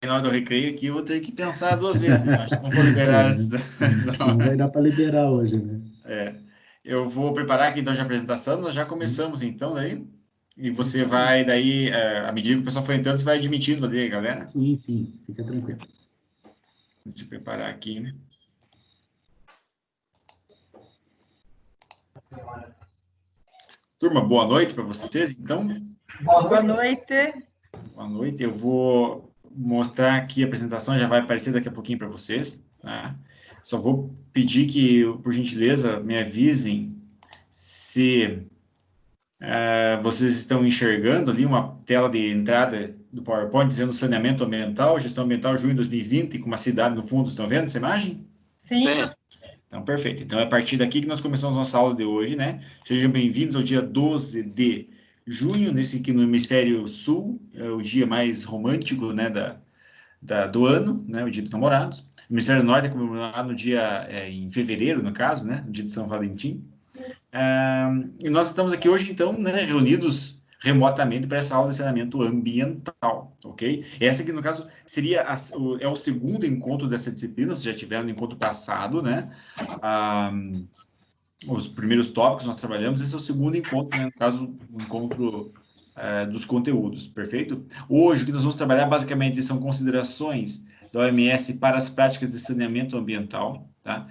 na hora do recreio aqui, eu vou ter que pensar duas vezes, né? Acho que não vou liberar antes da, antes da Não vai hora. dar para liberar hoje, né? É. Eu vou preparar aqui então já a apresentação, nós já começamos então daí. E você Então, vai daí, à medida que o pessoal for entrando, você vai admitindo ali, galera. sim, sim, fica tranquilo. Deixa eu preparar aqui, né? Turma, boa noite para vocês. Então, Boa noite. boa noite. Eu vou mostrar aqui a apresentação, já vai aparecer daqui a pouquinho para vocês, tá? Só vou pedir que, por gentileza, me avisem se vocês estão enxergando ali uma tela de entrada do PowerPoint dizendo saneamento ambiental, gestão ambiental, junho de 2020, com uma cidade no fundo. Estão vendo essa imagem? Sim, Então, perfeito. Então, é a partir daqui que nós começamos nossa aula de hoje, né? Sejam bem-vindos ao dia 12 de junho, nesse aqui no hemisfério sul, é o dia mais romântico, né, do ano, né, o dia dos namorados. O hemisfério norte é comemorado no dia, em fevereiro, no caso, né, no dia de São Valentim. E nós estamos aqui hoje, então, né, reunidos remotamente para essa aula de saneamento ambiental, ok? Essa aqui, no caso, seria é o segundo encontro dessa disciplina, vocês já tiveram no encontro passado, né? Ah, os primeiros tópicos nós trabalhamos, esse é o segundo encontro, né? No caso, o encontro dos conteúdos, perfeito? Hoje, o que nós vamos trabalhar, basicamente, são considerações da OMS para as práticas de saneamento ambiental, tá?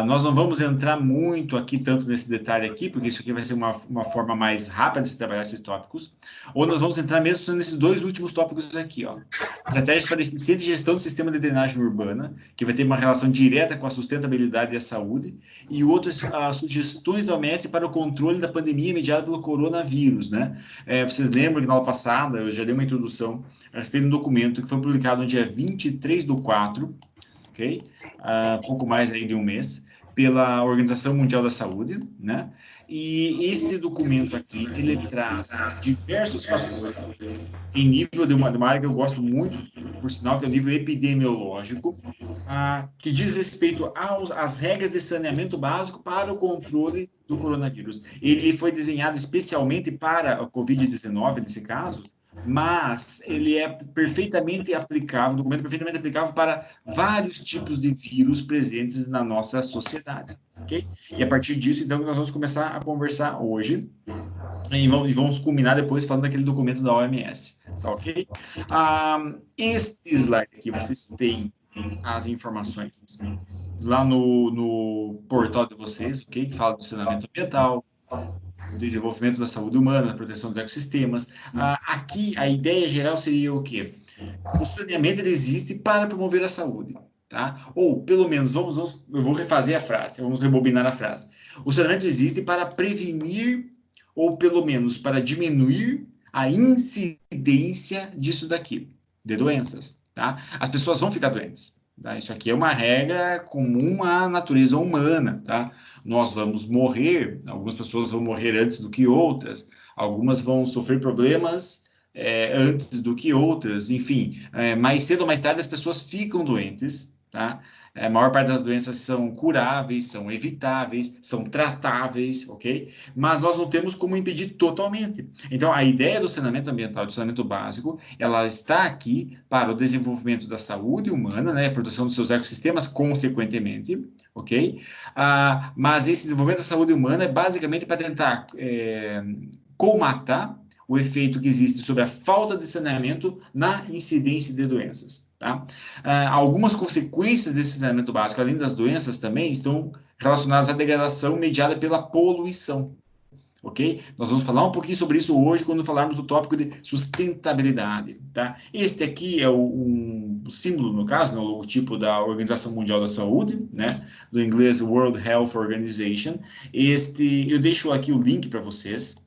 Nós não vamos entrar muito aqui, tanto nesse detalhe aqui, porque isso aqui vai ser uma forma mais rápida de se trabalhar esses tópicos, ou nós vamos entrar mesmo nesses dois últimos tópicos aqui, ó. Estratégias para eficiente gestão do sistema de drenagem urbana, que vai ter uma relação direta com a sustentabilidade e a saúde, e outras sugestões da OMS para o controle da pandemia mediada pelo coronavírus, né? Vocês lembram que na aula passada eu já dei uma introdução a respeito de um documento que foi publicado no dia 23/4, ok? Pouco mais aí de um mês, pela Organização Mundial da Saúde, né? E esse documento aqui, ele traz diversos fatores em nível de uma área que eu gosto muito, por sinal, que é o nível epidemiológico, que diz respeito às regras de saneamento básico para o controle do coronavírus. Ele foi desenhado especialmente para a Covid-19, nesse caso, mas ele é perfeitamente aplicável, documento perfeitamente aplicável para vários tipos de vírus presentes na nossa sociedade, ok? E a partir disso, então, nós vamos começar a conversar hoje e vamos culminar depois falando daquele documento da OMS, tá ok? Este slide aqui, vocês têm as informações lá no portal de vocês, ok? Que fala do saneamento ambiental, o desenvolvimento da saúde humana, a proteção dos ecossistemas. Aqui, a ideia geral seria o quê? O saneamento ele existe para promover a saúde, tá? Ou, pelo menos, eu vou refazer a frase, vamos rebobinar a frase. O saneamento existe para prevenir, ou pelo menos para diminuir a incidência disso daqui, de doenças, tá? As pessoas vão ficar doentes, tá? Isso aqui é uma regra comum à natureza humana, tá? Nós vamos morrer, algumas pessoas vão morrer antes do que outras, algumas vão sofrer problemas antes do que outras, enfim, mais cedo ou mais tarde as pessoas ficam doentes, tá? A maior parte das doenças são curáveis, são evitáveis, são tratáveis, ok? Mas nós não temos como impedir totalmente. Então, a ideia do saneamento ambiental, do saneamento básico, ela está aqui para o desenvolvimento da saúde humana, né? A produção dos seus ecossistemas, consequentemente, ok? Mas esse desenvolvimento da saúde humana é basicamente para tentar colmatar o efeito que existe sobre a falta de saneamento na incidência de doenças. Tá? Algumas consequências desse saneamento básico, além das doenças, também estão relacionadas à degradação mediada pela poluição. Ok? Nós vamos falar um pouquinho sobre isso hoje quando falarmos do tópico de sustentabilidade. Tá? Este aqui é o símbolo, no caso, né, o logotipo da Organização Mundial da Saúde, né, do inglês World Health Organization. Eu deixo aqui o link para vocês.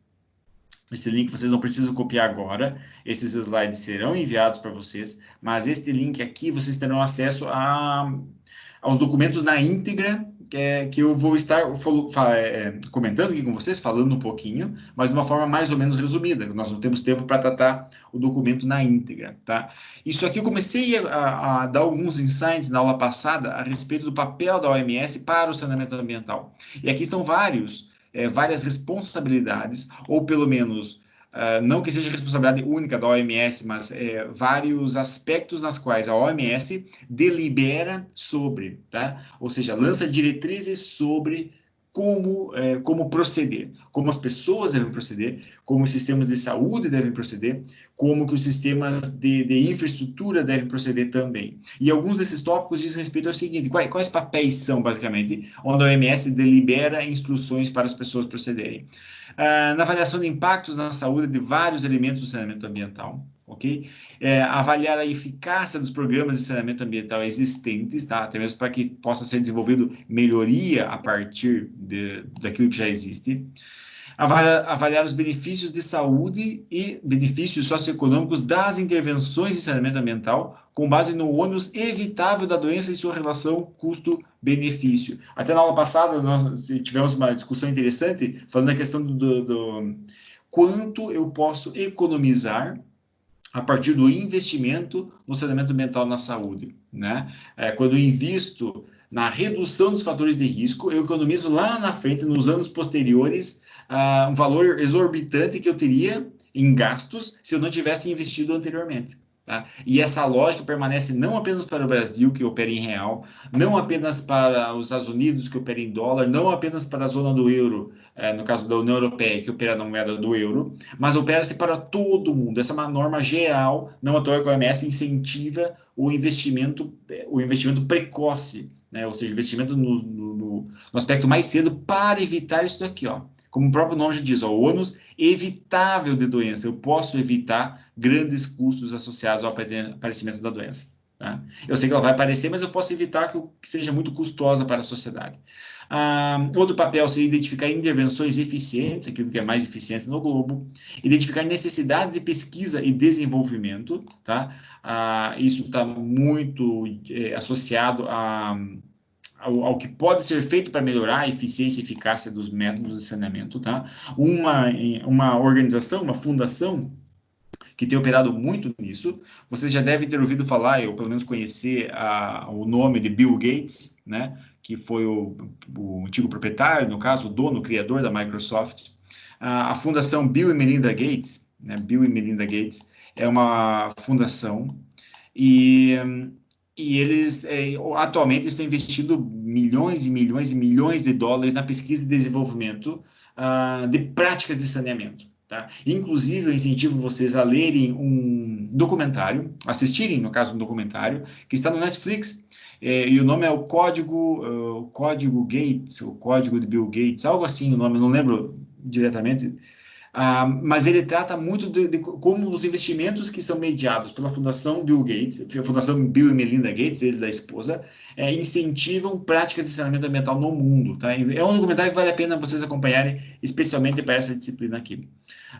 Esse link vocês não precisam copiar agora, esses slides serão enviados para vocês, mas este link aqui vocês terão acesso aos documentos na íntegra, que eu vou estar comentando aqui com vocês, falando um pouquinho, mas de uma forma mais ou menos resumida. Nós não temos tempo para tratar o documento na íntegra, tá? Isso aqui eu comecei a dar alguns insights na aula passada a respeito do papel da OMS para o saneamento ambiental. E aqui estão várias responsabilidades, ou pelo menos não que seja responsabilidade única da OMS, mas vários aspectos nas quais a OMS delibera sobre, tá? Ou seja, lança diretrizes sobre como proceder, como as pessoas devem proceder, como os sistemas de saúde devem proceder, como que os sistemas de infraestrutura devem proceder também. E alguns desses tópicos dizem respeito ao seguinte: quais papéis são, basicamente, onde a OMS delibera instruções para as pessoas procederem. Na avaliação de impactos na saúde de vários elementos do saneamento ambiental, ok? Avaliar a eficácia dos programas de saneamento ambiental existentes, tá? Até mesmo para que possa ser desenvolvido melhoria a partir daquilo que já existe. Avaliar os benefícios de saúde e benefícios socioeconômicos das intervenções de saneamento ambiental com base no ônus evitável da doença e sua relação custo-benefício. Até na aula passada, nós tivemos uma discussão interessante falando da questão do quanto eu posso economizar a partir do investimento no saneamento ambiental na saúde, né? Quando eu invisto na redução dos fatores de risco, eu economizo lá na frente, nos anos posteriores, um valor exorbitante que eu teria em gastos se eu não tivesse investido anteriormente. Tá? E essa lógica permanece não apenas para o Brasil, que opera em real, não apenas para os Estados Unidos, que opera em dólar, não apenas para a zona do euro, no caso da União Europeia, que opera na moeda do euro, mas opera-se para todo mundo. Essa é uma norma geral, não à toa que a OMS incentiva o investimento precoce, né? Ou seja, investimento no aspecto mais cedo para evitar isso daqui, ó. Como o próprio nome já diz, ó, o ônus evitável de doença. Eu posso evitar grandes custos associados ao aparecimento da doença. Tá? Eu sei que ela vai aparecer, mas eu posso evitar que seja muito custosa para a sociedade. Outro papel seria identificar intervenções eficientes, aquilo que é mais eficiente no globo, identificar necessidades de pesquisa e desenvolvimento, tá? Isso está muito associado ao que pode ser feito para melhorar a eficiência e eficácia dos métodos de saneamento, tá? Uma organização, uma fundação que tem operado muito nisso. Vocês já devem ter ouvido falar, ou pelo menos conhecer o nome de Bill Gates, né? Que foi o antigo proprietário, no caso, o dono, o criador da Microsoft. A Fundação Bill e Melinda Gates, né? Bill e Melinda Gates, é uma fundação e eles atualmente estão investindo milhões e milhões e milhões de dólares na pesquisa e desenvolvimento de práticas de saneamento. Tá? Inclusive, eu incentivo vocês a lerem um documentário, assistirem, no caso, um documentário, que está no Netflix, e o nome é o Código Gates, o Código de Bill Gates, algo assim o nome, não lembro diretamente, mas ele trata muito de como os investimentos que são mediados pela Fundação Bill Gates, a Fundação Bill e Melinda Gates, ele da esposa, incentivam práticas de saneamento ambiental no mundo. Tá? É um documentário que vale a pena vocês acompanharem, especialmente para essa disciplina aqui.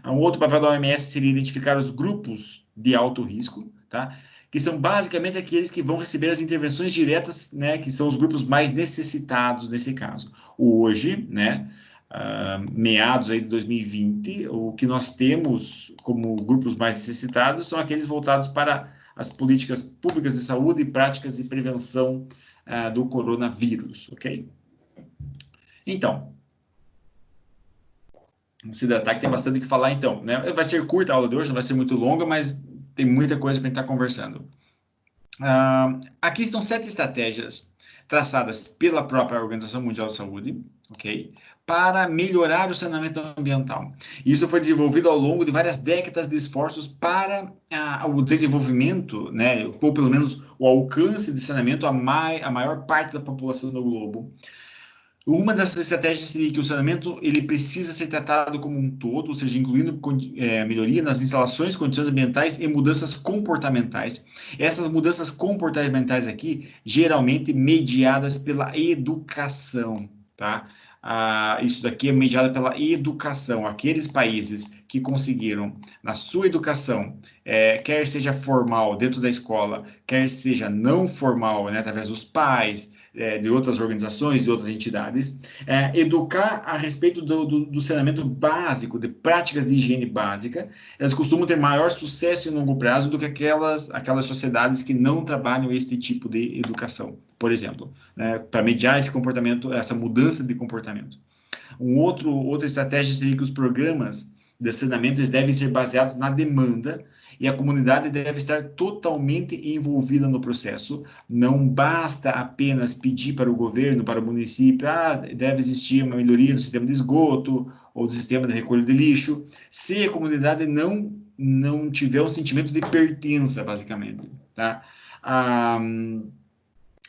Um outro papel da OMS seria identificar os grupos de alto risco, tá? Que são basicamente aqueles que vão receber as intervenções diretas, né? Que são os grupos mais necessitados nesse caso. Hoje, né? Meados aí de 2020, o que nós temos como grupos mais necessitados são aqueles voltados para as políticas públicas de saúde e práticas de prevenção do coronavírus, ok? Então, vamos se hidratar que tem bastante o que falar então, né? Vai ser curta a aula de hoje, não vai ser muito longa, mas tem muita coisa para a gente estar conversando. Aqui estão 7 estratégias traçadas pela própria Organização Mundial de Saúde, ok? Para melhorar o saneamento ambiental. Isso foi desenvolvido ao longo de várias décadas de esforços para o desenvolvimento, né, ou pelo menos o alcance de saneamento a maior parte da população do globo. Uma dessas estratégias seria que o saneamento ele precisa ser tratado como um todo, ou seja, incluindo melhoria nas instalações, condições ambientais e mudanças comportamentais. Essas mudanças comportamentais aqui, geralmente mediadas pela educação, tá? Isso daqui é mediado pela educação. Aqueles países que conseguiram, na sua educação, quer seja formal dentro da escola, quer seja não formal, né, através dos pais, de outras organizações, de outras entidades, educar a respeito do saneamento básico, de práticas de higiene básica, elas costumam ter maior sucesso em longo prazo do que aquelas sociedades que não trabalham esse tipo de educação, por exemplo, né, para mediar esse comportamento, essa mudança de comportamento. Outra estratégia seria que os programas de saneamento eles devem ser baseados na demanda e a comunidade deve estar totalmente envolvida no processo. Não basta apenas pedir para o governo, para o município, deve existir uma melhoria no sistema de esgoto ou do sistema de recolha de lixo, se a comunidade não tiver um sentimento de pertença, basicamente, tá?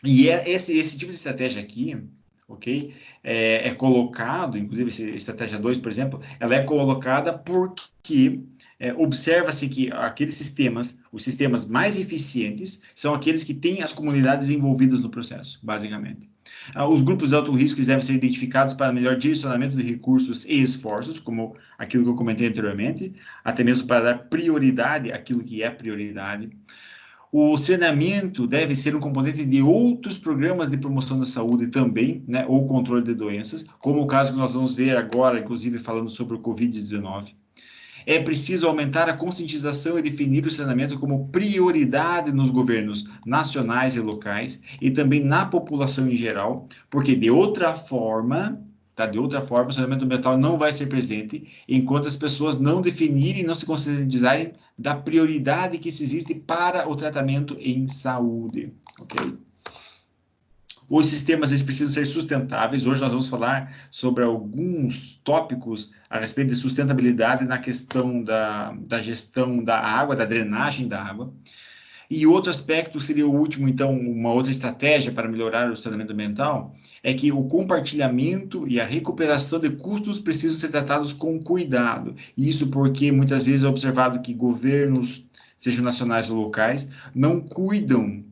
Esse tipo de estratégia aqui, ok? É colocado, inclusive essa estratégia 2, por exemplo, ela é colocada porque observa-se que aqueles sistemas, os sistemas mais eficientes, são aqueles que têm as comunidades envolvidas no processo, basicamente. Os grupos de alto risco devem ser identificados para melhor direcionamento de recursos e esforços, como aquilo que eu comentei anteriormente, até mesmo para dar prioridade àquilo que é prioridade. O saneamento deve ser um componente de outros programas de promoção da saúde também, né, ou controle de doenças, como o caso que nós vamos ver agora, inclusive falando sobre o Covid-19. É preciso aumentar a conscientização e definir o saneamento como prioridade nos governos nacionais e locais e também na população em geral, porque de outra forma, o saneamento ambiental não vai ser presente enquanto as pessoas não definirem, não se conscientizarem da prioridade que isso existe para o tratamento em saúde, ok? Os sistemas eles precisam ser sustentáveis. Hoje nós vamos falar sobre alguns tópicos a respeito de sustentabilidade na questão da gestão da água, da drenagem da água. E outro aspecto seria o último, então, uma outra estratégia para melhorar o saneamento ambiental, é que o compartilhamento e a recuperação de custos precisam ser tratados com cuidado. Isso porque muitas vezes é observado que governos, sejam nacionais ou locais, não cuidam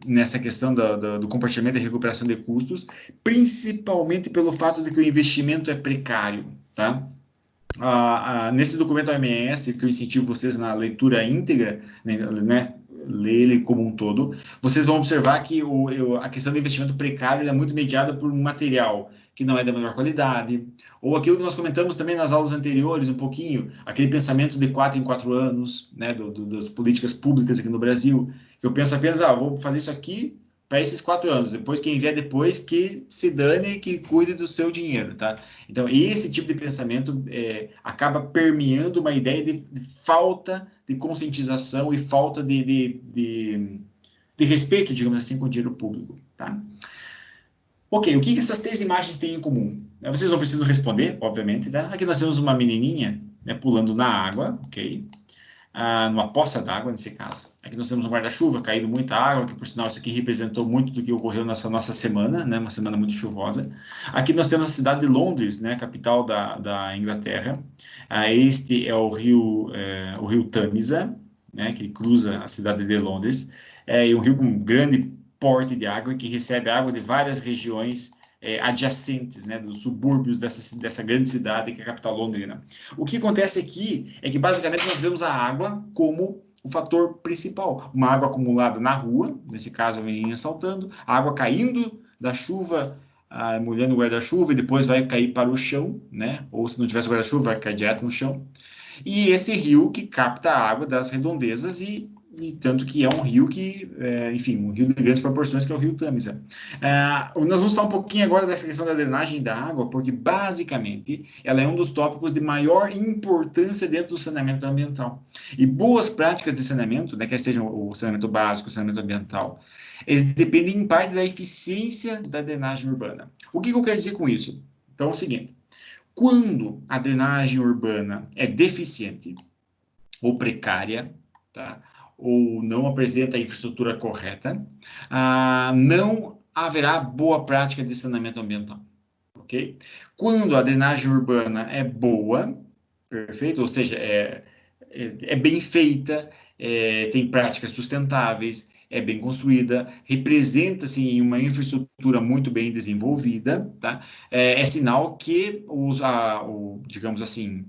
nessa questão do compartilhamento e recuperação de custos, principalmente pelo fato de que o investimento é precário, tá? Nesse documento OMS, que eu incentivo vocês na leitura íntegra, né, ler ele como um todo, vocês vão observar que a questão do investimento precário é muito mediada por um material que não é da melhor qualidade, ou aquilo que nós comentamos também nas aulas anteriores, um pouquinho, aquele pensamento de 4 em 4 anos, né, das políticas públicas aqui no Brasil, que eu penso apenas, vou fazer isso aqui para esses 4 anos, depois quem vier depois que se dane, que cuide do seu dinheiro, tá? Então, esse tipo de pensamento acaba permeando uma ideia de falta de conscientização e falta de respeito, digamos assim, com o dinheiro público, tá? Ok, o que essas 3 imagens têm em comum? Vocês não precisam responder, obviamente, tá? Aqui nós temos uma menininha, né, pulando na água, ok? Numa poça d'água, nesse caso. Aqui nós temos um guarda-chuva, caindo muita água, que por sinal isso aqui representou muito do que ocorreu nessa nossa semana, né, uma semana muito chuvosa. Aqui nós temos a cidade de Londres, né, capital da Inglaterra. Este é o rio Tâmisa, né, que cruza a cidade de Londres. É um rio com grande porte de água, que recebe água de várias regiões adjacentes, né, dos subúrbios dessa grande cidade que é a capital londrina. O que acontece aqui é que basicamente nós vemos a água como o fator principal. Uma água acumulada na rua, nesse caso a menininha saltando, a água caindo da chuva, molhando o guarda-chuva e depois vai cair para o chão, né? Ou se não tivesse guarda-chuva, vai cair direto no chão. E esse rio que capta a água das redondezas e tanto que é um rio que, enfim, um rio de grandes proporções, que é o rio Tâmisa. Nós vamos falar um pouquinho agora dessa questão da drenagem da água, porque, basicamente, ela é um dos tópicos de maior importância dentro do saneamento ambiental. E boas práticas de saneamento, né, quer seja o saneamento básico, o saneamento ambiental, eles dependem, em parte, da eficiência da drenagem urbana. O que eu quero dizer com isso? Então, é o seguinte, quando a drenagem urbana é deficiente ou precária, tá? Ou não apresenta a infraestrutura correta, não haverá boa prática de saneamento ambiental, ok? Quando a drenagem urbana é boa, perfeito, ou seja, é bem feita, tem práticas sustentáveis, é bem construída, representa-se em uma infraestrutura muito bem desenvolvida, tá? É sinal que digamos assim,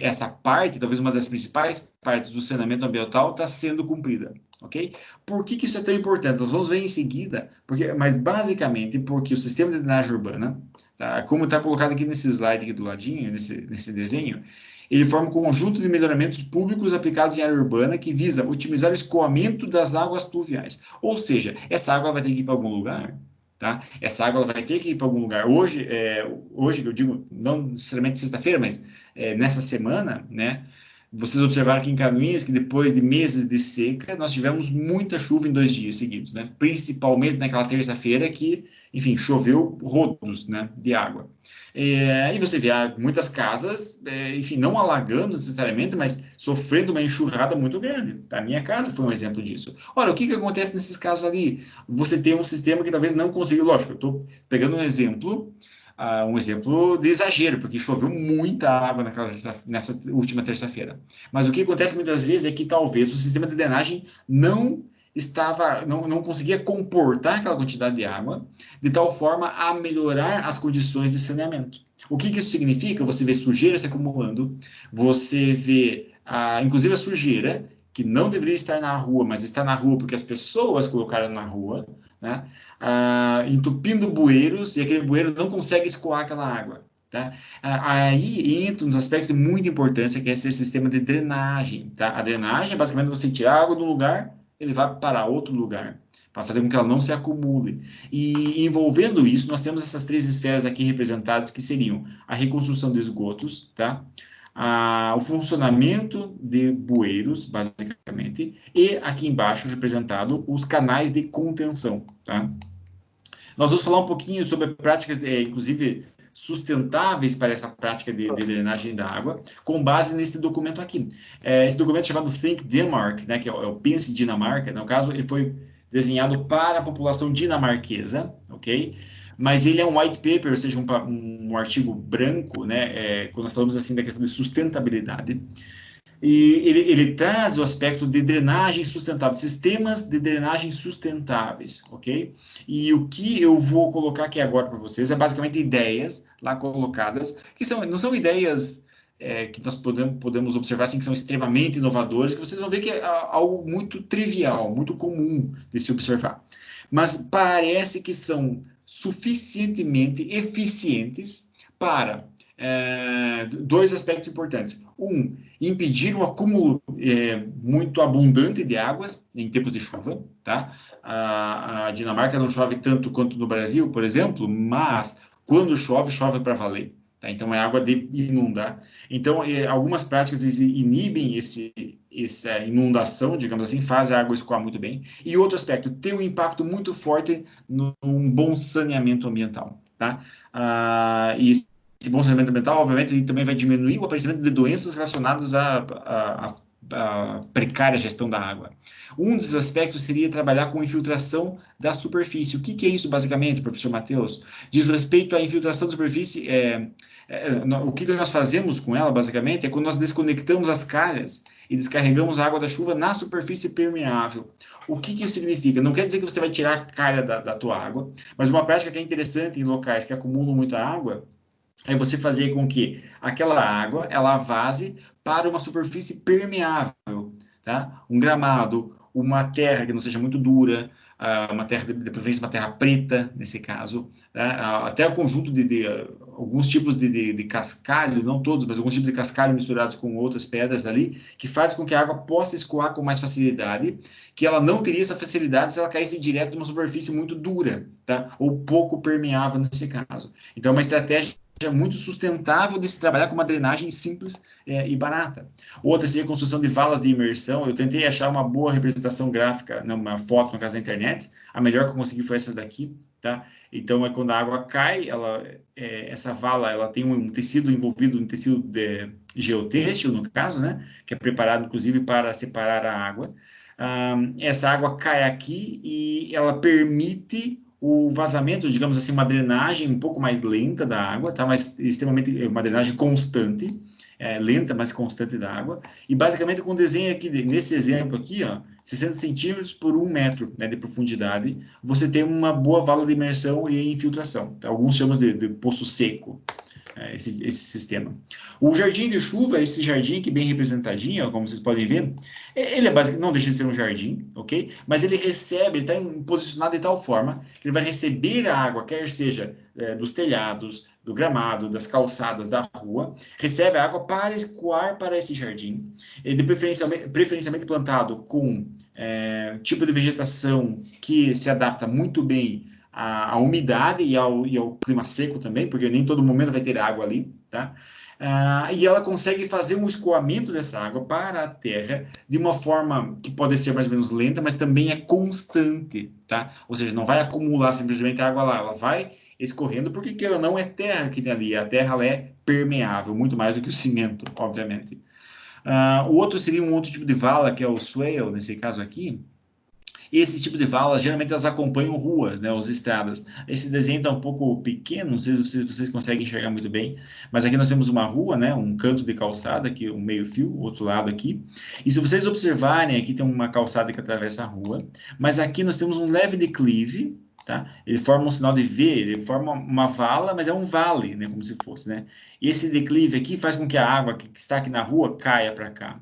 essa parte, talvez uma das principais partes do saneamento ambiental, está sendo cumprida, ok? Por que isso é tão importante? Nós vamos ver em seguida, mas basicamente porque o sistema de drenagem urbana, tá, como está colocado aqui nesse slide aqui do ladinho, nesse desenho, ele forma um conjunto de melhoramentos públicos aplicados em área urbana que visa otimizar o escoamento das águas pluviais. Ou seja, essa água vai ter que ir para algum lugar, tá? Essa água vai ter que ir para algum lugar. Hoje, eu digo, não necessariamente sexta-feira, mas nessa semana, né? Vocês observaram aqui em Canoinhas que depois de meses de seca, nós tivemos muita chuva em 2 dias seguidos, né? Principalmente naquela terça-feira que, enfim, choveu rodos, né, de água. E você vê muitas casas, enfim, não alagando necessariamente, mas sofrendo uma enxurrada muito grande. A minha casa foi um exemplo disso. Ora, o que que acontece nesses casos ali? Você tem um sistema que talvez não consiga, lógico, eu estou pegando um exemplo de exagero, porque choveu muita água nessa última terça-feira. Mas o que acontece muitas vezes é que talvez o sistema de drenagem não conseguia comportar aquela quantidade de água, de tal forma a melhorar as condições de saneamento. O que que isso significa? Você vê sujeira se acumulando, você vê, inclusive a sujeira, que não deveria estar na rua, mas está na rua porque as pessoas colocaram na rua, né? Entupindo bueiros, e aquele bueiro não consegue escoar aquela água. Tá? Aí entra uns aspectos de muita importância, que é esse sistema de drenagem. Tá? A drenagem é basicamente você tirar a água de um lugar, ele vai para outro lugar, para fazer com que ela não se acumule. E envolvendo isso, nós temos essas 3 esferas aqui representadas, que seriam a reconstrução de esgotos, tá? O funcionamento de bueiros, basicamente, e aqui embaixo representado os canais de contenção, tá? Nós vamos falar um pouquinho sobre práticas, inclusive, sustentáveis para essa prática de drenagem da água, com base nesse documento aqui. Esse documento chamado Think Denmark, né, que é o Pense Dinamarca, no caso, ele foi desenhado para a população dinamarquesa, ok? Mas ele é um white paper, ou seja, um artigo branco, né, quando nós falamos assim da questão de sustentabilidade. E ele traz o aspecto de drenagem sustentável, sistemas de drenagem sustentáveis, ok? E o que eu vou colocar aqui agora para vocês é basicamente ideias lá colocadas, que não são ideias que nós podemos observar assim, que são extremamente inovadoras, que vocês vão ver que é algo muito trivial, muito comum de se observar. Mas parece que são suficientemente eficientes para 2 aspectos importantes. Impedir um acúmulo muito abundante de água em tempos de chuva, tá? A Dinamarca não chove tanto quanto no Brasil, por exemplo, mas quando chove, chove para valer, tá? Então é água de inundar. Então, algumas práticas inibem essa inundação, digamos assim, faz a água escoar muito bem. E outro aspecto, tem um impacto muito forte num bom saneamento ambiental, tá? E esse bom saneamento ambiental, obviamente, ele também vai diminuir o aparecimento de doenças relacionadas à precária gestão da água. Um dos aspectos seria trabalhar com infiltração da superfície. O que é isso, basicamente, professor Matheus? Diz respeito à infiltração da superfície. O que nós fazemos com ela, basicamente, é quando nós desconectamos as calhas e descarregamos a água da chuva na superfície permeável. O que isso significa? Não quer dizer que você vai tirar a calha da tua água, mas uma prática que é interessante em locais que acumulam muita água é você fazer com que aquela água ela vaze para uma superfície permeável, tá? Um gramado, uma terra que não seja muito dura, uma terra de preferência uma terra preta nesse caso, tá? Até o conjunto de alguns tipos de cascalho, não todos, mas alguns tipos de cascalho misturados com outras pedras ali, que faz com que a água possa escoar com mais facilidade, que ela não teria essa facilidade se ela caísse direto numa superfície muito dura, tá? Ou pouco permeável nesse caso. Então, é uma estratégia muito sustentável de se trabalhar com uma drenagem simples e barata. Outra seria a construção de valas de imersão. Eu tentei achar uma boa representação gráfica, uma foto, no caso da internet. A melhor que eu consegui foi essa daqui, tá? Então, quando a água cai, essa vala ela tem um tecido envolvido, um tecido geotêxtil, no caso, né? Que é preparado, inclusive, para separar a água. Essa água cai aqui e ela permite o vazamento, digamos assim, uma drenagem um pouco mais lenta da água, tá? Mas extremamente, uma drenagem constante, lenta, mas constante da água. E basicamente com o desenho aqui, nesse exemplo aqui, ó, 60 centímetros por 1 metro, né, de profundidade, você tem uma boa vala de imersão e infiltração. Tá? Alguns chamam de poço seco. Esse sistema. O jardim de chuva, esse jardim aqui bem representadinho, ó, como vocês podem ver, ele é basicamente, não deixa de ser um jardim, ok? Mas ele recebe, ele está posicionado de tal forma que ele vai receber a água, quer seja dos telhados, do gramado, das calçadas, da rua, recebe a água para escoar para esse jardim, ele preferencialmente plantado com tipo de vegetação que se adapta muito bem à umidade e ao clima seco também, porque nem todo momento vai ter água ali, tá? E ela consegue fazer um escoamento dessa água para a terra de uma forma que pode ser mais ou menos lenta, mas também é constante, tá? Ou seja, não vai acumular simplesmente a água lá, ela vai escorrendo, porque queira ou não, é terra que tem ali. A terra ela é permeável, muito mais do que o cimento, obviamente. O outro seria um outro tipo de vala, que é o swale, nesse caso aqui. Esse tipo de vala, geralmente elas acompanham ruas, né, as estradas. Esse desenho está um pouco pequeno, não sei se vocês conseguem enxergar muito bem, mas aqui nós temos uma rua, né, um canto de calçada, aqui um meio-fio, o outro lado aqui. E se vocês observarem, aqui tem uma calçada que atravessa a rua, mas aqui nós temos um leve declive, tá? Ele forma um sinal de V, ele forma uma vala, mas é um vale, né, como se fosse, né? E esse declive aqui faz com que a água que está aqui na rua caia para cá,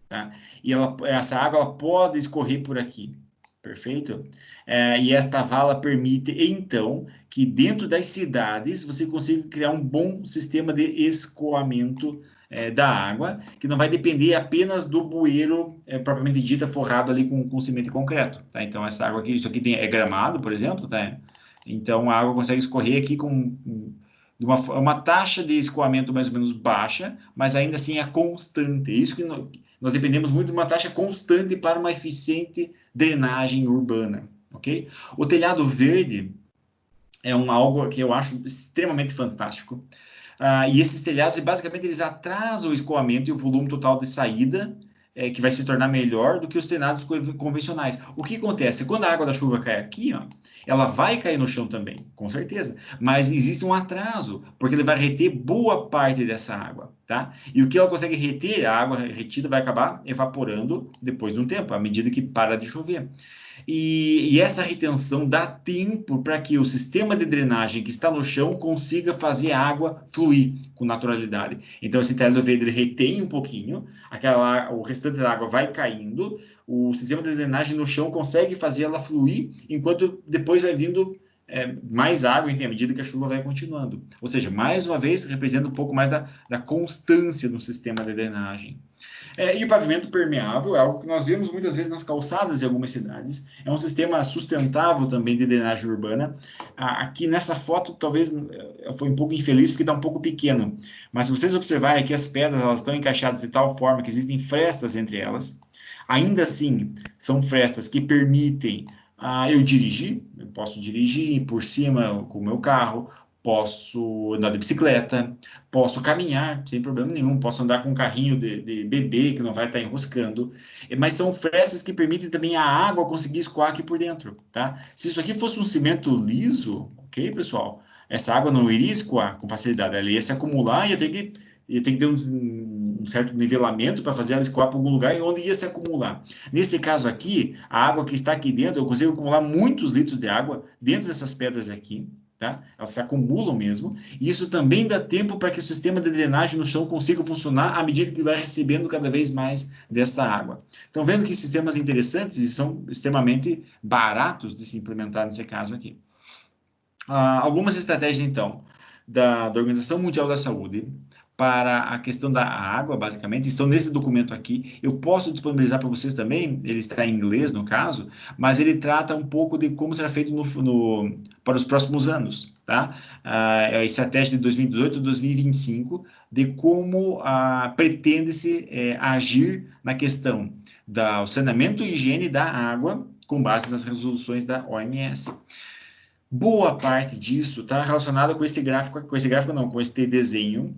tá? E essa água ela pode escorrer por aqui. Perfeito? E esta vala permite, então, que dentro das cidades você consiga criar um bom sistema de escoamento da água, que não vai depender apenas do bueiro propriamente dita, forrado ali com cimento e concreto. Tá? Então, essa água aqui, isso aqui é gramado, por exemplo, tá? Então, a água consegue escorrer aqui com uma taxa de escoamento mais ou menos baixa, mas ainda assim é constante. É isso que nós dependemos muito de uma taxa constante para uma eficiente drenagem urbana, ok? O telhado verde é algo que eu acho extremamente fantástico. E esses telhados, basicamente, eles atrasam o escoamento e o volume total de saída, que vai se tornar melhor do que os telhados convencionais. O que acontece? Quando a água da chuva cai aqui, ó, ela vai cair no chão também, com certeza. Mas existe um atraso, porque ele vai reter boa parte dessa água, tá? E o que ela consegue reter, a água retida vai acabar evaporando depois de um tempo, à medida que para de chover. E essa retenção dá tempo para que o sistema de drenagem que está no chão consiga fazer a água fluir com naturalidade. Então, esse telhado verde retém um pouquinho, o restante da água vai caindo, o sistema de drenagem no chão consegue fazer ela fluir, enquanto depois vai vindo mais água, enfim, à medida que a chuva vai continuando. Ou seja, mais uma vez, representa um pouco mais da constância do sistema de drenagem. E o pavimento permeável é algo que nós vemos muitas vezes nas calçadas de algumas cidades. É um sistema sustentável também de drenagem urbana. Aqui nessa foto, talvez foi um pouco infeliz porque está um pouco pequeno. Mas se vocês observarem aqui, as pedras elas estão encaixadas de tal forma que existem frestas entre elas. Ainda assim, são frestas que permitem eu dirigir. Eu posso dirigir por cima com o meu carro, posso andar de bicicleta, posso caminhar sem problema nenhum, posso andar com um carrinho de bebê que não vai estar enroscando, mas são frestas que permitem também a água conseguir escoar aqui por dentro, tá? Se isso aqui fosse um cimento liso, ok, pessoal? Essa água não iria escoar com facilidade, ela ia se acumular e ia ter que ter um certo nivelamento para fazer ela escoar para algum lugar onde ia se acumular. Nesse caso aqui, a água que está aqui dentro, eu consigo acumular muitos litros de água dentro dessas pedras aqui, tá? Elas se acumulam mesmo, e isso também dá tempo para que o sistema de drenagem no chão consiga funcionar à medida que vai recebendo cada vez mais dessa água. Estão vendo que sistemas interessantes e são extremamente baratos de se implementar nesse caso aqui. Algumas estratégias, então, da Organização Mundial da Saúde para a questão da água, basicamente, estão nesse documento aqui. Eu posso disponibilizar para vocês também, ele está em inglês, no caso, mas ele trata um pouco de como será feito para os próximos anos, tá? É a estratégia de 2018 e 2025, de como pretende-se agir na questão do saneamento e higiene da água, com base nas resoluções da OMS. Boa parte disso está relacionada com esse gráfico não, com esse desenho.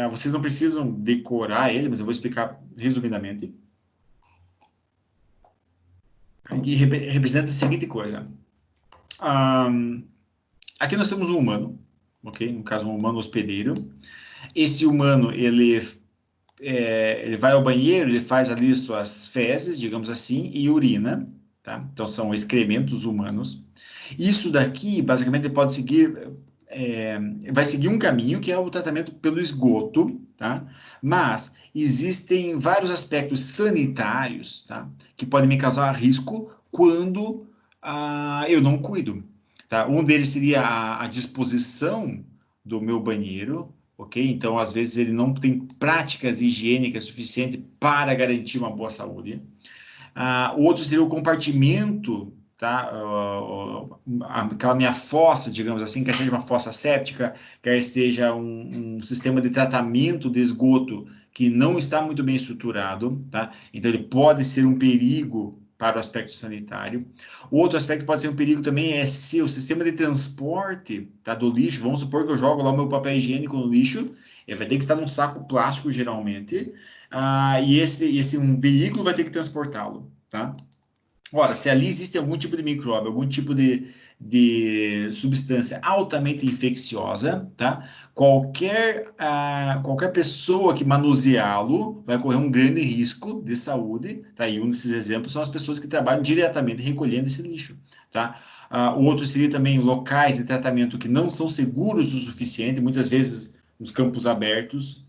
Vocês não precisam decorar ele, mas eu vou explicar resumidamente. Que representa a seguinte coisa. Aqui nós temos um humano, ok? No caso, um humano hospedeiro. Esse humano, ele vai ao banheiro, ele faz ali suas fezes, digamos assim, e urina, tá? Então, são excrementos humanos. Isso daqui, basicamente, pode seguir, vai seguir um caminho que é o tratamento pelo esgoto, tá? Mas existem vários aspectos sanitários, tá? Que podem me causar risco quando eu não cuido, tá? Um deles seria a disposição do meu banheiro, ok? Então, às vezes, ele não tem práticas higiênicas suficientes para garantir uma boa saúde. O outro seria o compartimento, tá? Aquela minha fossa, digamos assim, quer seja uma fossa séptica, quer seja um sistema de tratamento de esgoto que não está muito bem estruturado, tá? Então, ele pode ser um perigo para o aspecto sanitário. Outro aspecto que pode ser um perigo também é se o sistema de transporte, tá, do lixo, vamos supor que eu jogo lá o meu papel higiênico no lixo, ele vai ter que estar num saco plástico, geralmente, e esse um veículo vai ter que transportá-lo, tá? Ora, se ali existe algum tipo de micróbio, algum tipo de substância altamente infecciosa, tá? Qualquer pessoa que manuseá-lo vai correr um grande risco de saúde, tá? E um desses exemplos são as pessoas que trabalham diretamente recolhendo esse lixo, tá? O outro seria também locais de tratamento que não são seguros o suficiente, muitas vezes nos campos abertos,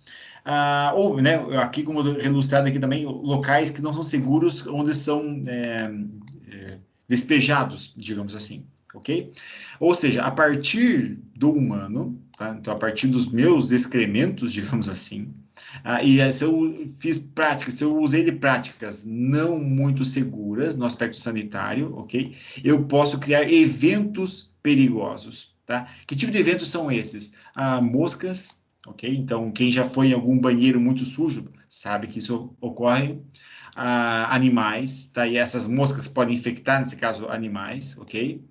ou, né, aqui como ilustrado aqui também, locais que não são seguros, onde são despejados, digamos assim, ok? Ou seja, a partir do humano, tá? Então a partir dos meus excrementos, digamos assim, se eu fiz práticas, se eu usei de práticas não muito seguras no aspecto sanitário, ok? Eu posso criar eventos perigosos, tá? Que tipo de eventos são esses? Moscas, ok? Então, quem já foi em algum banheiro muito sujo sabe que isso ocorre. Animais, tá? E essas moscas podem infectar, nesse caso, animais, ok?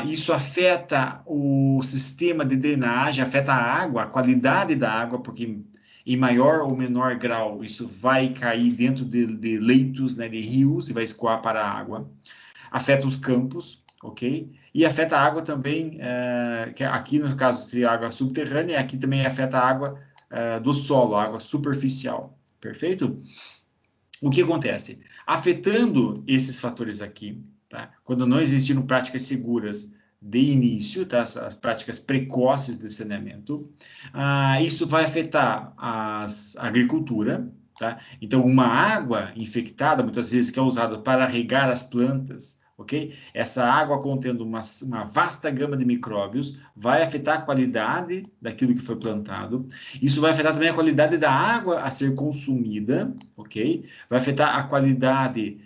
Isso afeta o sistema de drenagem, afeta a água, a qualidade da água, porque em maior ou menor grau isso vai cair dentro de leitos, né, de rios e vai escoar para a água. Afeta os campos, ok? E afeta a água também, que aqui no caso seria água subterrânea, e aqui também afeta a água do solo, a água superficial, perfeito? O que acontece? Afetando esses fatores aqui, tá? Quando não existiram práticas seguras de início, tá? As práticas precoces de saneamento, isso vai afetar a agricultura, tá? Então, uma água infectada, muitas vezes, que é usada para regar as plantas, ok? Essa água contendo uma vasta gama de micróbios vai afetar a qualidade daquilo que foi plantado. Isso vai afetar também a qualidade da água a ser consumida, ok? Vai afetar a qualidade,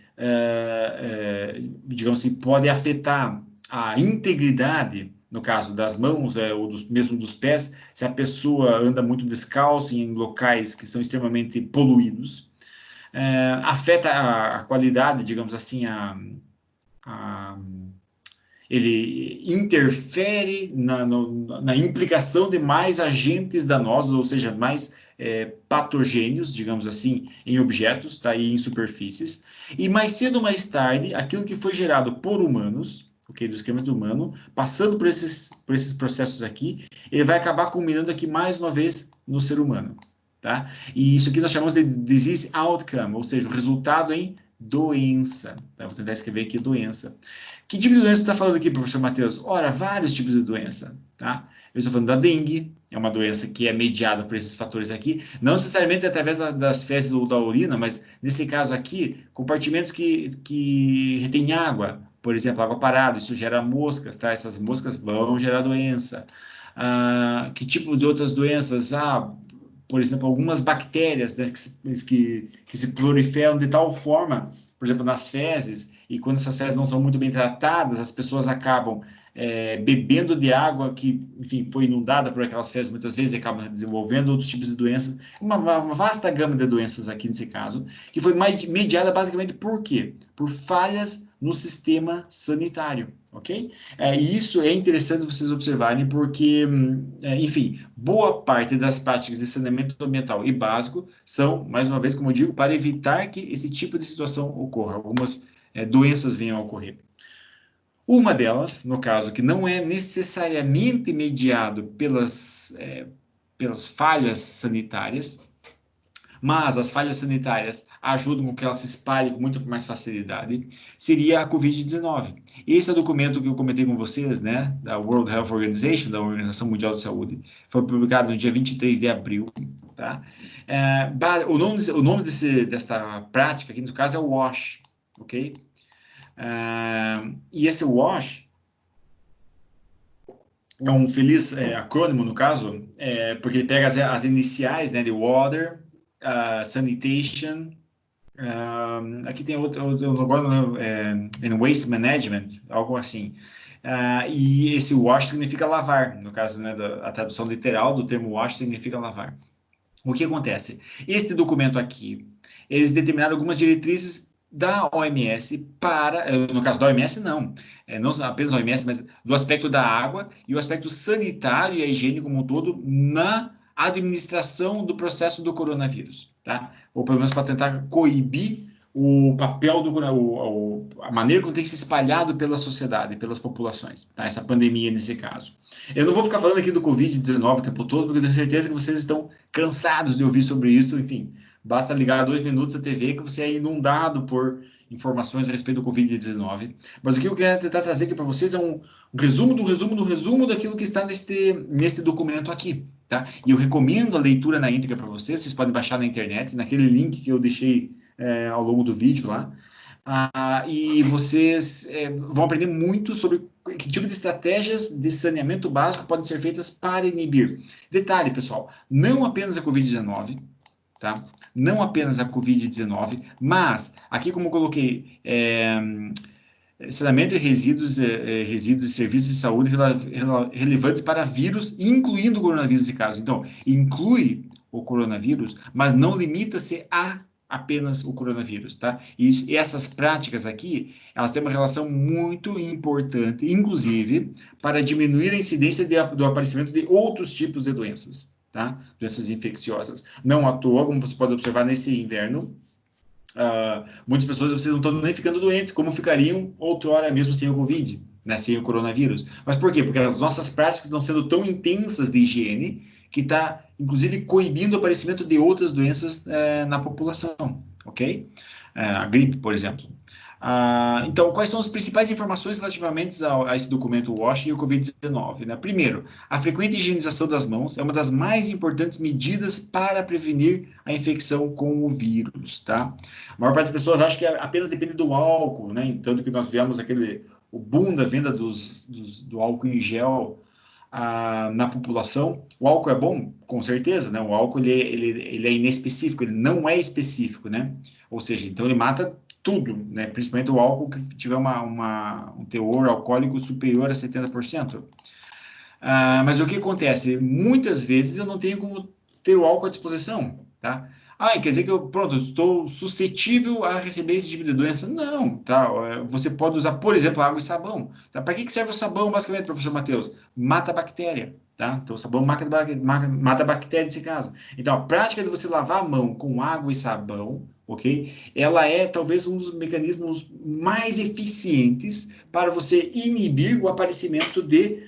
digamos assim, pode afetar a integridade, no caso das mãos, ou mesmo dos pés, se a pessoa anda muito descalço em locais que são extremamente poluídos. Afeta a qualidade, digamos assim, a ele interfere na implicação de mais agentes danosos, ou seja, mais patogênios, digamos assim, em objetos, tá, e em superfícies. E mais cedo ou mais tarde, aquilo que foi gerado por humanos, ok, do excremento humano, passando por esses processos aqui, ele vai acabar culminando aqui mais uma vez no ser humano. Tá? E isso aqui nós chamamos de disease outcome, ou seja, o resultado em doença. Tá? Vou tentar escrever aqui doença. Que tipo de doença você está falando aqui, professor Matheus? Ora, vários tipos de doença, tá? Eu estou falando da dengue, é uma doença que é mediada por esses fatores aqui, não necessariamente através das fezes ou da urina, mas nesse caso aqui, compartimentos que retêm água, por exemplo, água parada, isso gera moscas, tá? Essas moscas vão gerar doença. Que tipo de outras doenças? Por exemplo, algumas bactérias, né, que se proliferam de tal forma, por exemplo, nas fezes, e quando essas fezes não são muito bem tratadas, as pessoas acabam bebendo de água que, enfim, foi inundada por aquelas fezes muitas vezes e acabam desenvolvendo outros tipos de doenças, uma vasta gama de doenças aqui nesse caso, que foi mediada basicamente por quê? Por falhas no sistema sanitário, ok? E isso é interessante vocês observarem porque, enfim, boa parte das práticas de saneamento ambiental e básico são, mais uma vez, como eu digo, para evitar que esse tipo de situação ocorra, algumas doenças venham a ocorrer. Uma delas, no caso, que não é necessariamente mediado pelas falhas sanitárias, mas as falhas sanitárias ajudam com que ela se espalhe com muito mais facilidade, seria a Covid-19. Esse é o documento que eu comentei com vocês, né, da World Health Organization, da Organização Mundial de Saúde, foi publicado no dia 23 de abril, tá? O nome dessa prática, aqui no caso, é o WASH, ok? E esse WASH é um feliz acrônimo, no caso, porque ele pega as iniciais, né, de Water, Sanitation, Aqui tem outro agora, em Waste Management, algo assim. E esse wash significa lavar, no caso, né, a tradução literal do termo wash significa lavar. O que acontece? Este documento aqui, eles determinaram algumas diretrizes da OMS para, no caso da OMS não apenas da OMS, mas do aspecto da água e o aspecto sanitário e a higiene como um todo na administração do processo do coronavírus, tá? Ou pelo menos para tentar coibir o papel a maneira como tem se espalhado pela sociedade, pelas populações, tá? Essa pandemia nesse caso. Eu não vou ficar falando aqui do Covid-19 o tempo todo, porque eu tenho certeza que vocês estão cansados de ouvir sobre isso. Enfim, basta ligar 2 minutos a TV que você é inundado por informações a respeito do Covid-19. Mas o que eu quero tentar trazer aqui para vocês é um resumo do resumo do resumo daquilo que está neste documento aqui, tá? E eu recomendo a leitura na íntegra para vocês. Vocês podem baixar na internet, naquele link que eu deixei ao longo do vídeo lá. E vocês vão aprender muito sobre que tipo de estratégias de saneamento básico podem ser feitas para inibir. Detalhe, pessoal, não apenas a Covid-19, tá? Não apenas a Covid-19, mas, aqui como eu coloquei, saneamento de resíduos e serviços de saúde relevantes para vírus, incluindo o coronavírus nesse caso. Então, inclui o coronavírus, mas não limita-se a apenas o coronavírus, tá? E essas práticas aqui, elas têm uma relação muito importante, inclusive, para diminuir a incidência do aparecimento de outros tipos de doenças, tá? Doenças infecciosas. Não à toa, como você pode observar nesse inverno, muitas pessoas, vocês não estão nem ficando doentes, como ficariam outrora mesmo sem o Covid, né? Sem o coronavírus. Mas por quê? Porque as nossas práticas estão sendo tão intensas de higiene que está, inclusive, coibindo o aparecimento de outras doenças na população, ok? A gripe, por exemplo. Então, quais são as principais informações relativamente a esse documento WASH e o Covid-19? Né? Primeiro, a frequente higienização das mãos é uma das mais importantes medidas para prevenir a infecção com o vírus, tá? A maior parte das pessoas acha que apenas depende do álcool, né? Tanto que nós vemos o boom da venda do álcool em gel na população. O álcool é bom? Com certeza, né? O álcool ele é inespecífico, ele não é específico, né? Ou seja, então ele mata tudo, né? Principalmente o álcool que tiver um teor alcoólico superior a 70%. Mas o que acontece? Muitas vezes eu não tenho como ter o álcool à disposição, tá? Quer dizer que eu, pronto, estou suscetível a receber esse tipo de doença? Não, tá? Você pode usar, por exemplo, água e sabão. Tá? Para que serve o sabão, basicamente, professor Matheus? Mata a bactéria, tá? Então, o sabão mata a bactéria nesse caso. Então, a prática de você lavar a mão com água e sabão, ok? Ela é talvez um dos mecanismos mais eficientes para você inibir o aparecimento de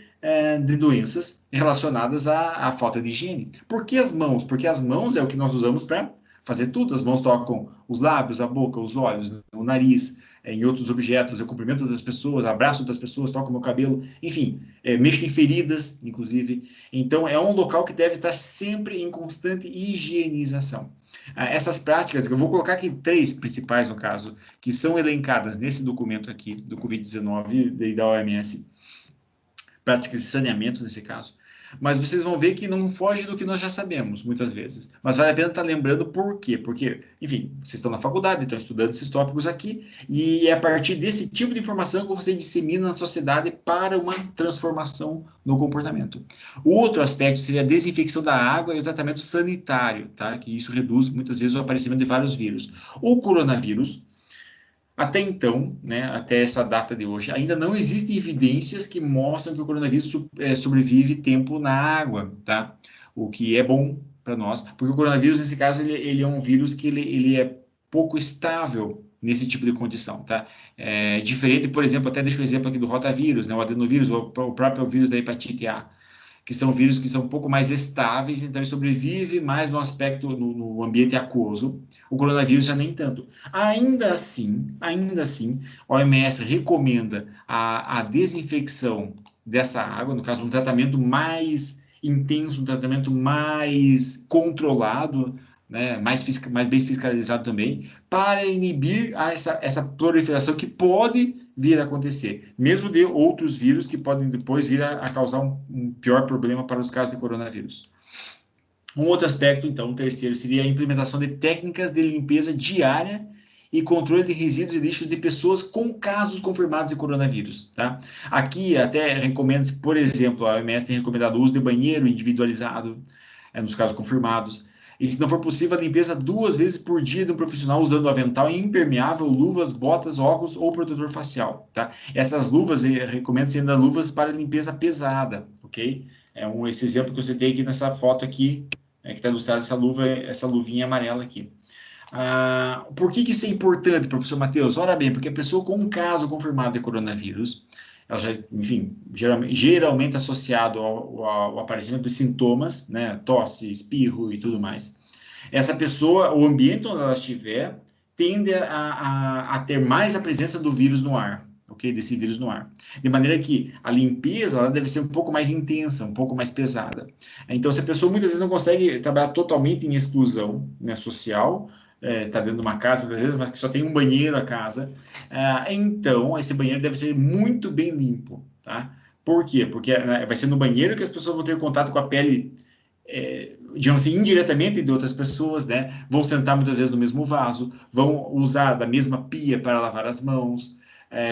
doenças relacionadas à falta de higiene. Por que as mãos? Porque as mãos é o que nós usamos para fazer tudo. As mãos tocam os lábios, a boca, os olhos, o nariz, em outros objetos. Eu cumprimento outras pessoas, abraço outras pessoas, toco meu cabelo, enfim, mexo em feridas, inclusive. Então, é um local que deve estar sempre em constante higienização. Essas práticas, eu vou colocar aqui 3 principais, no caso, que são elencadas nesse documento aqui do Covid-19 da OMS, práticas de saneamento nesse caso, mas vocês vão ver que não foge do que nós já sabemos, muitas vezes. Mas vale a pena estar lembrando por quê? Porque, enfim, vocês estão na faculdade, estão estudando esses tópicos aqui, e é a partir desse tipo de informação que você dissemina na sociedade para uma transformação no comportamento. O outro aspecto seria a desinfecção da água e o tratamento sanitário, tá? Que isso reduz, muitas vezes, o aparecimento de vários vírus. O coronavírus, até então, né, até essa data de hoje, ainda não existem evidências que mostram que o coronavírus sobrevive tempo na água, tá? O que é bom para nós, porque o coronavírus, nesse caso, ele é um vírus que ele é pouco estável nesse tipo de condição, tá? Diferente, por exemplo, até deixo o exemplo aqui do rotavírus, né, o adenovírus, o próprio vírus da hepatite A, que são vírus que são um pouco mais estáveis, então ele sobrevive mais no aspecto, no ambiente aquoso. O coronavírus já nem tanto. Ainda assim, a OMS recomenda a desinfecção dessa água, no caso, um tratamento mais intenso, um tratamento mais controlado, né, mais bem fiscalizado também, para inibir essa proliferação que pode vir a acontecer, mesmo de outros vírus que podem depois vir a causar um pior problema para os casos de coronavírus. Um outro aspecto, então, um terceiro, seria a implementação de técnicas de limpeza diária e controle de resíduos e lixos de pessoas com casos confirmados de coronavírus, tá? Aqui até recomenda-se, por exemplo, a OMS tem recomendado o uso de banheiro individualizado, nos casos confirmados. E se não for possível, a limpeza 2 vezes por dia de um profissional usando avental impermeável, luvas, botas, óculos ou protetor facial, tá? Essas luvas, recomendo-se ainda luvas para limpeza pesada, ok? Esse exemplo que eu citei aqui nessa foto aqui, que está ilustrada essa luvinha amarela aqui. Por que isso é importante, professor Matheus? Ora bem, porque a pessoa com um caso confirmado de coronavírus, ela já, enfim, geralmente associado ao aparecimento de sintomas, né, tosse, espirro e tudo mais. Essa pessoa, o ambiente onde ela estiver, tende a ter mais a presença do vírus no ar, ok? Desse vírus no ar. De maneira que a limpeza, ela deve ser um pouco mais intensa, um pouco mais pesada. Então, se a pessoa muitas vezes não consegue trabalhar totalmente em exclusão, né, social, está dentro de uma casa, muitas vezes, mas que só tem um banheiro a casa, então esse banheiro deve ser muito bem limpo, tá? Por quê? Porque vai ser no banheiro que as pessoas vão ter contato com a pele, digamos assim, indiretamente de outras pessoas, né? Vão sentar muitas vezes no mesmo vaso, vão usar da mesma pia para lavar as mãos,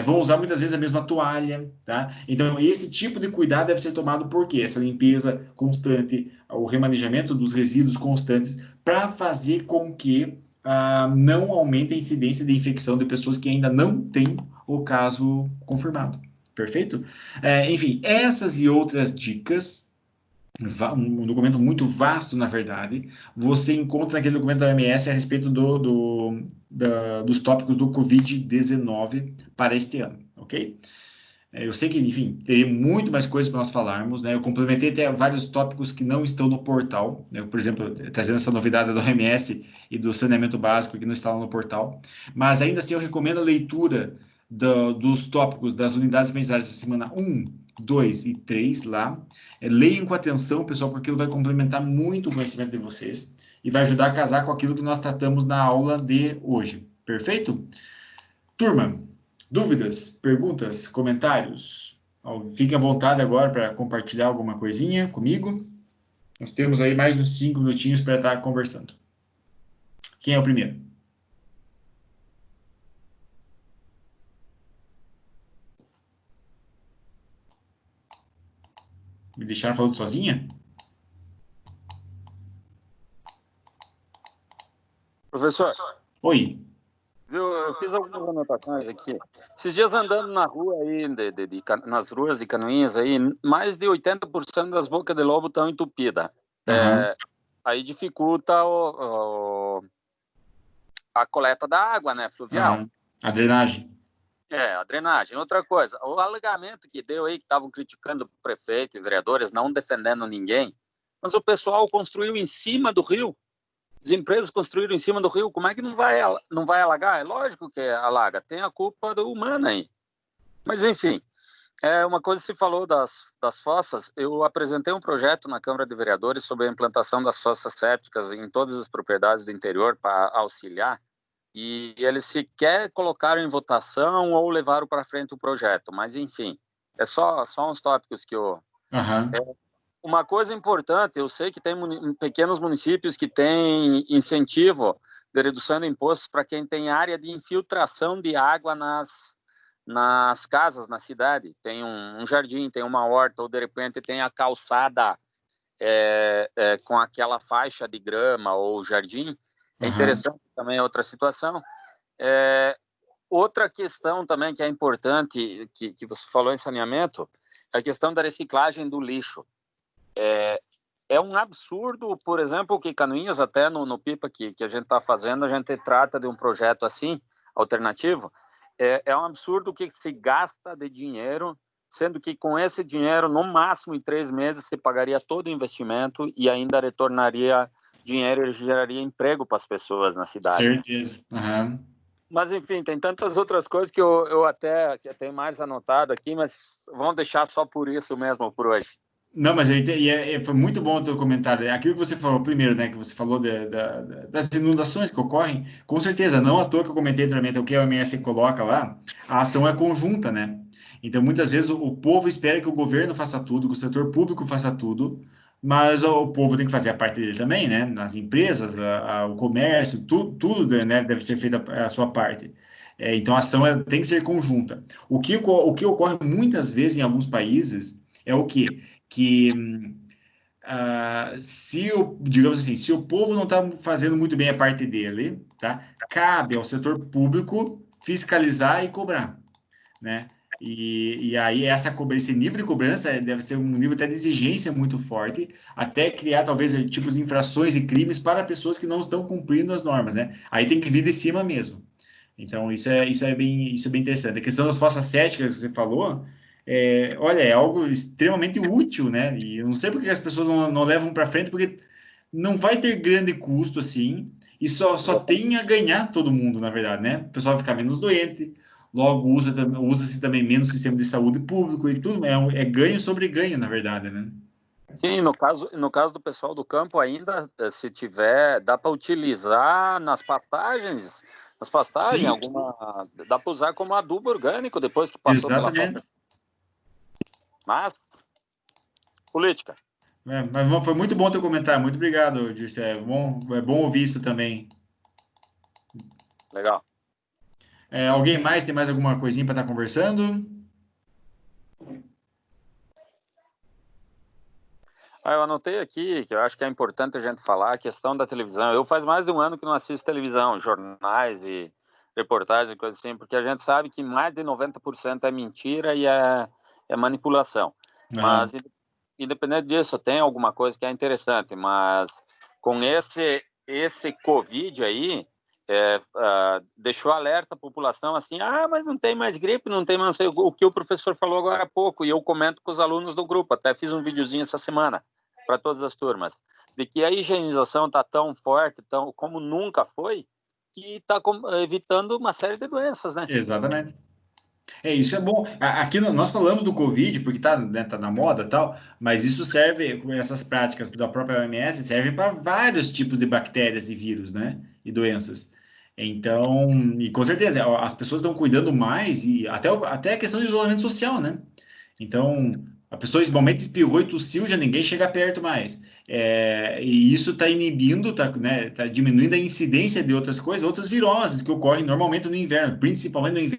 vão usar muitas vezes a mesma toalha, tá? Então, esse tipo de cuidado deve ser tomado porque essa limpeza constante, o remanejamento dos resíduos constantes, para fazer com que não aumente a incidência de infecção de pessoas que ainda não têm o caso confirmado. Perfeito? Enfim, essas e outras dicas, um documento muito vasto, na verdade, você encontra naquele documento da OMS a respeito dos tópicos do Covid-19 para este ano, ok? Eu sei que, enfim, teria muito mais coisas para nós falarmos, né? Eu complementei até vários tópicos que não estão no portal, né? Por exemplo, trazendo essa novidade da OMS e do saneamento básico que não está lá no portal. Mas ainda assim, eu recomendo a leitura dos tópicos das unidades penitenciárias da semana 1, 2 e 3 lá. Leiam com atenção, pessoal, porque aquilo vai complementar muito o conhecimento de vocês e vai ajudar a casar com aquilo que nós tratamos na aula de hoje. Perfeito? Turma, dúvidas, perguntas, comentários? Fiquem à vontade agora para compartilhar alguma coisinha comigo. Nós temos aí mais uns 5 minutinhos para estar conversando. Quem é o primeiro? Me deixaram falando sozinha? Professor. Oi. Eu fiz algumas anotações aqui. Esses dias andando na rua aí, nas ruas de Canoinhas aí, mais de 80% das bocas de lobo estão entupidas. Uhum. Aí dificulta a coleta da água, né, fluvial. Uhum. A drenagem. A drenagem. Outra coisa, o alegamento que deu aí, que estavam criticando o prefeito e vereadores, não defendendo ninguém, mas o pessoal construiu em cima do rio. As empresas construíram em cima do rio, como é que não vai alagar? É lógico que alaga, tem a culpa do humano aí. Mas, enfim, uma coisa se falou das fossas, eu apresentei um projeto na Câmara de Vereadores sobre a implantação das fossas sépticas em todas as propriedades do interior para auxiliar, e eles sequer colocaram em votação ou levaram para frente o projeto, mas, enfim, é só uns tópicos que eu... Uhum. Uma coisa importante, eu sei que tem pequenos municípios que têm incentivo de redução de impostos para quem tem área de infiltração de água nas casas, na cidade. Tem um jardim, tem uma horta, ou de repente tem a calçada com aquela faixa de grama ou jardim. É interessante também outra situação. Outra questão também que é importante, que você falou em saneamento, é a questão da reciclagem do lixo. É um absurdo, por exemplo, que Canoinhas, até no PIPA que a gente está fazendo, a gente trata de um projeto assim, alternativo. É um absurdo o que se gasta de dinheiro, sendo que com esse dinheiro, no máximo em 3 meses, se pagaria todo o investimento e ainda retornaria dinheiro e geraria emprego para as pessoas na cidade. Certeza. Uhum. Mas, enfim, tem tantas outras coisas que eu até tenho mais anotado aqui, mas vamos deixar só por isso mesmo por hoje. Não, mas foi muito bom o teu comentário. Aquilo que você falou primeiro, né? Que você falou das inundações que ocorrem, com certeza, não à toa que eu comentei anteriormente, o que a OMS coloca lá, a ação é conjunta, né? Então, muitas vezes, o povo espera que o governo faça tudo, que o setor público faça tudo, mas o povo tem que fazer a parte dele também, né? Nas empresas, o comércio, tudo, né, deve ser feita a sua parte. Então, a ação tem que ser conjunta. O que ocorre muitas vezes em alguns países é o quê? Que digamos assim, se o povo não está fazendo muito bem a parte dele, tá? Cabe ao setor público fiscalizar e cobrar, né? E aí esse nível de cobrança deve ser um nível até de exigência muito forte, até criar talvez tipos de infrações e crimes para pessoas que não estão cumprindo as normas, né? Aí tem que vir de cima mesmo. Então isso é bem interessante. A questão das fossas céticas que você falou, olha, é algo extremamente útil, né? E eu não sei por que as pessoas não levam para frente, porque não vai ter grande custo assim, e só tem a ganhar todo mundo, na verdade, né? O pessoal vai ficar menos doente, logo usa-se também menos sistema de saúde público e tudo, é ganho sobre ganho, na verdade, né? Sim, no caso do pessoal do campo ainda, se tiver, dá para utilizar nas pastagens, Sim, dá para usar como adubo orgânico depois que passou pela exatamente. fábrica. Mas, política. Mas foi muito bom teu comentário, muito obrigado, Dirce. É bom ouvir isso também. Legal. Alguém mais tem mais alguma coisinha para estar conversando? Eu anotei aqui, que eu acho que é importante a gente falar, a questão da televisão. Eu faz mais de um ano que não assisto televisão, jornais e reportagens e coisas assim, porque a gente sabe que mais de 90% é mentira e é manipulação. Aham. Mas, independente disso, tem alguma coisa que é interessante, mas com esse Covid aí, deixou alerta a população assim, mas não tem mais gripe, não tem mais, não sei, o que o professor falou agora há pouco, e eu comento com os alunos do grupo, até fiz um videozinho essa semana para todas as turmas, de que a higienização está tão forte, como nunca foi, que está evitando uma série de doenças, né? Exatamente. Isso é bom. Aqui nós falamos do Covid, porque tá, né, tá na moda e tal, mas isso serve, essas práticas da própria OMS servem para vários tipos de bactérias e vírus, né? E doenças. Então, e com certeza, as pessoas estão cuidando mais, e até a questão de isolamento social, né? Então, a pessoa momento espirrou e tossiu, já ninguém chega perto mais. E isso está inibindo, né, tá diminuindo a incidência de outras coisas, outras viroses que ocorrem normalmente no inverno, principalmente no inverno.